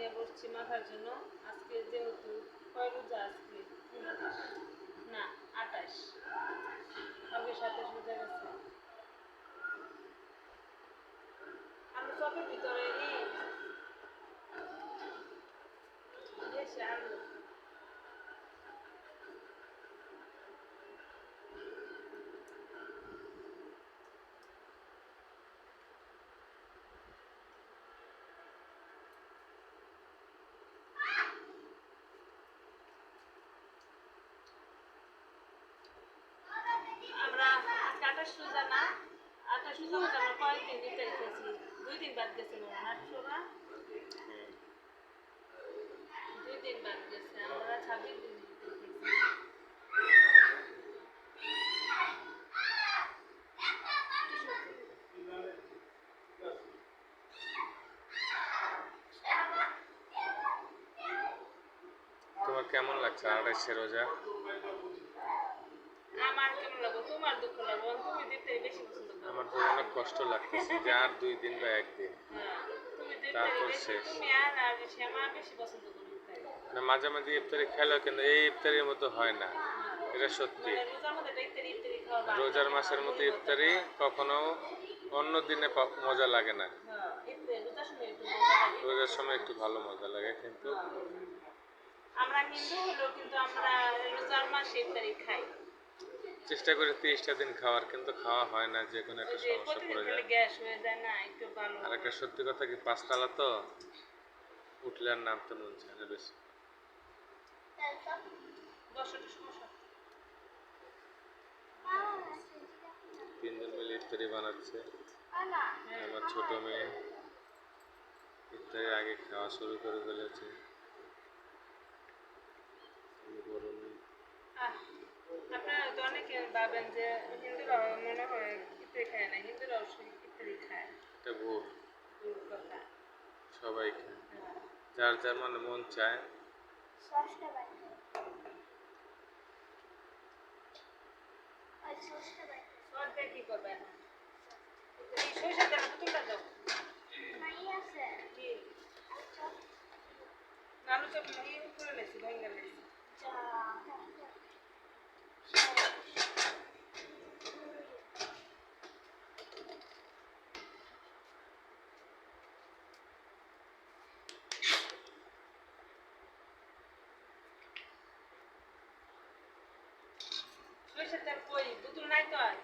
নিয়ে বসছি মাথার জন্য। আজকে যেহেতু কয় রোজা আজকে না 28, কালকে 27 রোজা গেছে। আলু চপের ভিতরে আলু আমরা আজকে 28 রোজা না, 28 রোজা আমরা কয়েকদিন দিতে রেখেছি, 2 দিন বাদ গেছে মনে হয় 8 না, 2 দিন বাদ গেছে, আমরা 26 দিন দিতে রেখেছি। তোমার কেমন লাগছে 28 রোজা? আমার কেমন লাগবে, তোমার দুঃখ লাগবে, তুমি দিতে বেশি পছন্দ করো। আমার তো অনেক কষ্ট লাগতেছে যে আর 2 দিন বা 1 দিন, তুমি দিতে তারপর বেশি, শেষ। তুমি আর বেশি, আমার বেশি পছন্দ করি ইফতারি। না, মাঝে মাঝে ইফতারি খেলো, কিন্তু এই ইফতারির মতো হয় না, এটা সত্যি। মানে রোজার মধ্যে ইফতারি ইফতারি খাওয়া ভালো। রোজার মাসের মতো ইফতারি কখনো অন্য দিনে মজা লাগে না। ইফতারি রোজার সময় একটু মজা লাগে। রোজার সময় একটু ভালো মজা লাগে, কিন্তু আমরা হিন্দু হলেও কিন্তু আমরা রোজার মাসে ইফতারি খাই। চেষ্টা করি 30টা দিন খাওয়ার, কিন্তু খাওয়া হয় না, যে কোনো একটা সমস্যা পড়ে যায়। গ্যাস হয়ে যায় না, একটু ভালো। আর একটা সত্যি কথা কি, 5 তলা তো উঠলে আর নামতে মন চায় না বেশি। তিনজন মিলে ইফতারি বানাচ্ছে। আমার ছোট মেয়ে ইফতারির আগে খাওয়া শুরু করে ফেলেছে। আপনারা তো অনেকে ভাবেন যে হিন্দুরা মনে হয় ইফতারি খায় না, হিন্দুরাও ইফতারি খায়। এটা ভুল, ভুল কথা। সবাই খায়, যার যার মানে মন চায়। কি করবে এখন? এই সরিষার তেল পুতুলটা দাও। কি? আলু চপ করে লেছি, ভেঙ্গে লেছি। সরিষার তেল কই? পুতুল নাই তো আর।